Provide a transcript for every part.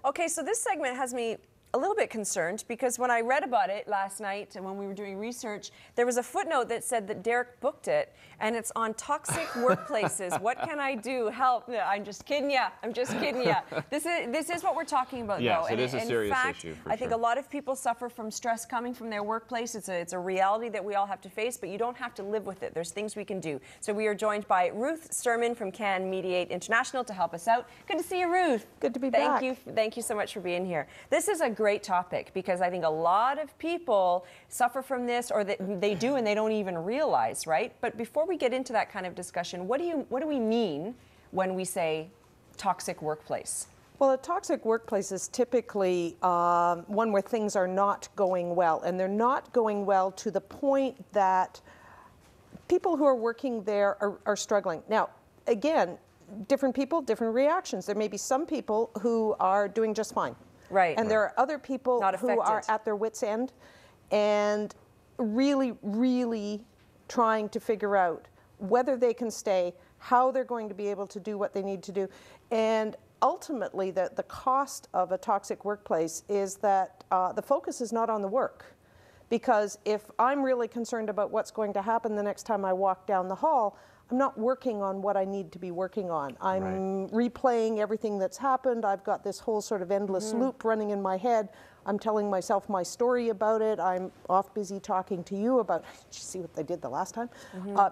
Okay, so this segment has me a little bit concerned because when I read about it last night and when we were doing research, there was a footnote that said that Derek booked it and it's on toxic workplaces. What can I do? Help. I'm just kidding ya. I'm just kidding ya. This is what we're talking about, yes, though. Yes, it is a serious issue, for I think a lot of people suffer from stress coming from their workplace. It's a reality that we all have to face, but you don't have to live with it. There's things we can do. So we are joined by Ruth Sturman from Can Mediate International to help us out. Good to see you, Ruth. Good to be back. Thank you so much for being here. This is a great topic because I think a lot of people suffer from this, or they do and they don't even realize, right? But before we get into that kind of discussion, what do we mean when we say toxic workplace? Well, a toxic workplace is typically one where things are not going well, and they're not going well to the point that people who are working there are struggling. Now, again, different people, different reactions. There may be some people who are doing just fine. Right. And there are other people who are at their wits' end and really, really trying to figure out whether they can stay, how they're going to be able to do what they need to do. And ultimately, the cost of a toxic workplace is that the focus is not on the work. Because if I'm really concerned about what's going to happen the next time I walk down the hall, I'm not working on what I need to be working on. I'm replaying everything that's happened. I've got this whole sort of endless loop running in my head. I'm telling myself my story about it. I'm off busy talking to you about, did you see what they did the last time?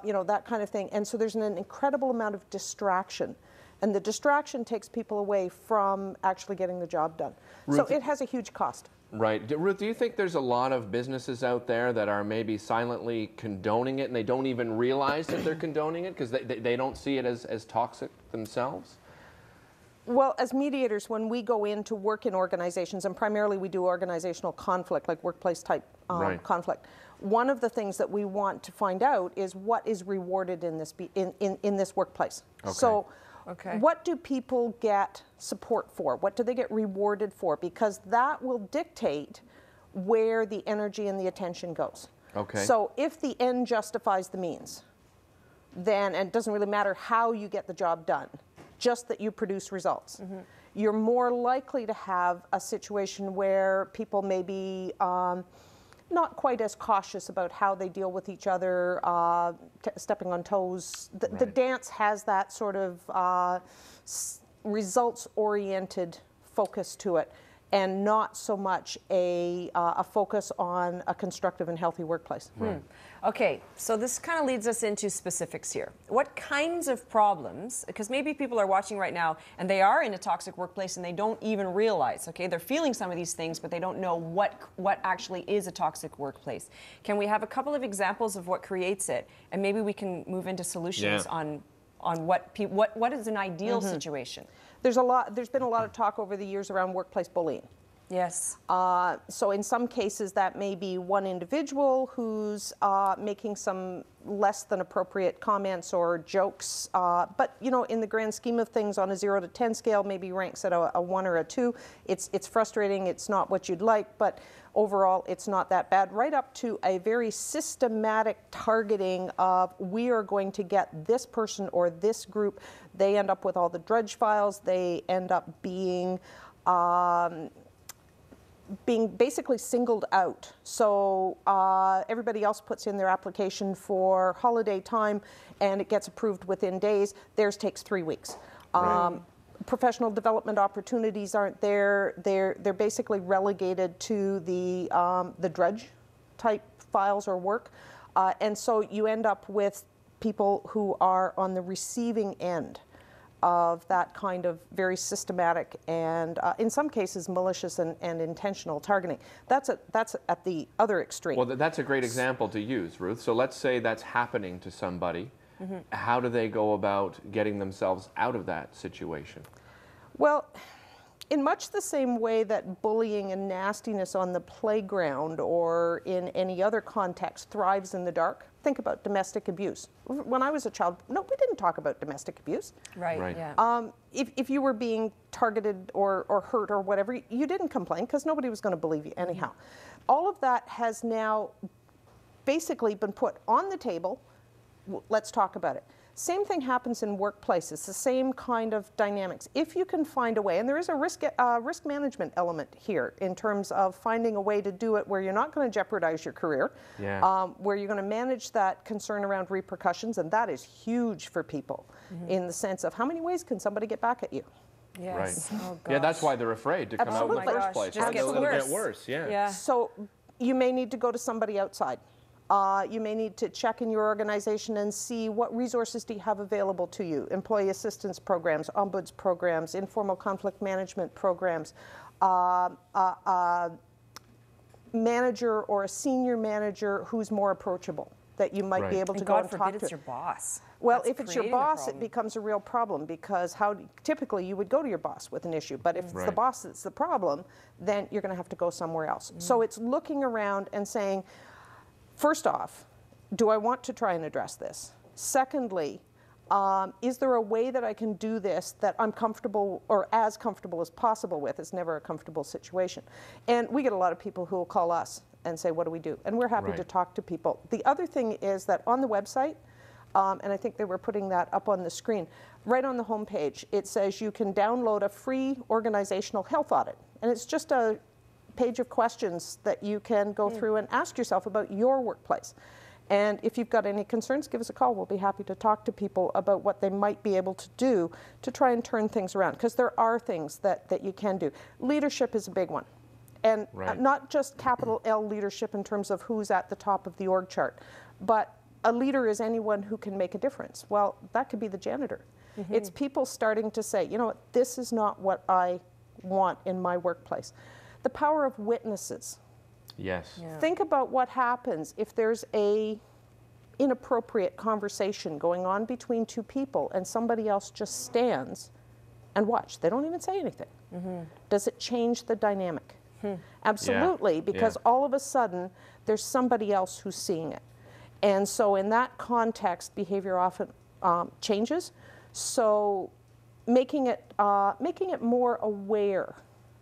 You know, that kind of thing. And so there's an incredible amount of distraction. And the distraction takes people away from actually getting the job done. Ruth, so it has a huge cost. Right. Ruth, do you think there's a lot of businesses out there that are maybe silently condoning it and they don't even realize that they're condoning it because they don't see it as toxic themselves? Well, as mediators, when we go in to work in organizations, and primarily we do organizational conflict, like workplace type conflict, one of the things that we want to find out is what is rewarded in this in this workplace. Okay. So what do people get support for? What do they get rewarded for? Because that will dictate where the energy and the attention goes. Okay. So if the end justifies the means, then, and it doesn't really matter how you get the job done, just that you produce results, you're more likely to have a situation where people may be not quite as cautious about how they deal with each other, stepping on toes. The dance has that sort of results-oriented focus to it, and not so much a focus on a constructive and healthy workplace. Okay, so this kind of leads us into specifics here. What kinds of problems, because maybe people are watching right now and they are in a toxic workplace and they don't even realize, okay, they're feeling some of these things, but they don't know what actually is a toxic workplace. Can we have a couple of examples of what creates it? And maybe we can move into solutions on what is an ideal situation. There's been a lot of talk over the years around workplace bullying. Yes. So in some cases that may be one individual who's making some less than appropriate comments or jokes, but you know, in the grand scheme of things, on a 0 to 10 scale, maybe ranks at a 1 or a 2. It's frustrating. It's not what you'd like, but overall, it's not that bad. Right up to a very systematic targeting of, we are going to get this person or this group. They end up with all the drudge files. They end up being basically singled out. So everybody else puts in their application for holiday time and it gets approved within days. Theirs takes 3 weeks. Professional development opportunities aren't there. They're basically relegated to the drudge type files or work. And so you end up with people who are on the receiving end of that kind of very systematic and in some cases malicious and intentional targeting. That's at the other extreme. Well, that's a great example to use, Ruth. So let's say that's happening to somebody. How do they go about getting themselves out of that situation? Well, in much the same way that bullying and nastiness on the playground or in any other context thrives in the dark, think about domestic abuse. When I was a child, no, we didn't talk about domestic abuse. Right. Yeah. If you were being targeted or hurt or whatever, you didn't complain because nobody was going to believe you anyhow. All of that has now basically been put on the table. Let's talk about it. Same thing happens in workplaces, the same kind of dynamics. If you can find a way, and there is a risk management element here in terms of finding a way to do it where you're not going to jeopardize your career, where you're going to manage that concern around repercussions, and that is huge for people in the sense of how many ways can somebody get back at you? Yes. Right. Oh, yeah, that's why they're afraid to come out in the first place. Just gets it'll worse. get worse. Yeah. So you may need to go to somebody outside. You may need to check in your organization and see what resources do you have available to you. Employee assistance programs, ombuds programs, informal conflict management programs, manager or a senior manager who's more approachable that you might be able to go and talk to. God forbid it's your boss. Well, if it's your boss, it becomes a real problem because typically you would go to your boss with an issue, but if it's the boss that's the problem, then you're going to have to go somewhere else. So it's looking around and saying, first off, do I want to try and address this? Secondly, is there a way that I can do this that I'm comfortable or as comfortable as possible with? It's never a comfortable situation. And we get a lot of people who will call us and say, what do we do? And we're happy to talk to people. The other thing is that on the website, and I think they were putting that up on the screen, right on the homepage, it says you can download a free organizational health audit. And it's just a page of questions that you can go through and ask yourself about your workplace. And if you've got any concerns, give us a call. We'll be happy to talk to people about what they might be able to do to try and turn things around, because there are things that you can do. Leadership is a big one. And not just capital L leadership in terms of who's at the top of the org chart, but a leader is anyone who can make a difference. Well, that could be the janitor. It's people starting to say, you know what, this is not what I want in my workplace. The power of witnesses. Yes. Think about what happens if there's a inappropriate conversation going on between two people and somebody else just stands and watch. They don't even say anything. Does it change the dynamic? Absolutely, because all of a sudden there's somebody else who's seeing it. And so in that context, behavior often changes. So making it more aware,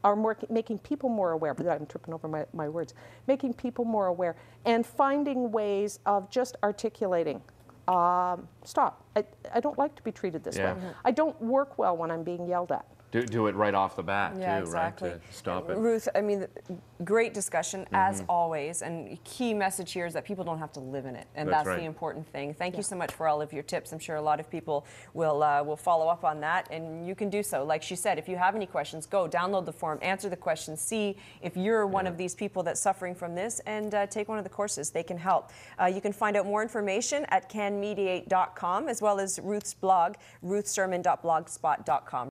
or making people more aware, but I'm tripping over my words, making people more aware and finding ways of just articulating, stop, I don't like to be treated this way. I don't work well when I'm being yelled at. Do it right off the bat, too, exactly. right? To stop it. Ruth, I mean, great discussion, as always. And key message here is that people don't have to live in it. And that's the important thing. Thank you so much for all of your tips. I'm sure a lot of people will follow up on that. And you can do so. Like she said, if you have any questions, go download the form, answer the questions, see if you're one of these people that's suffering from this, and take one of the courses. They can help. You can find out more information at canmediate.com, as well as Ruth's blog, ruthsermon.blogspot.com.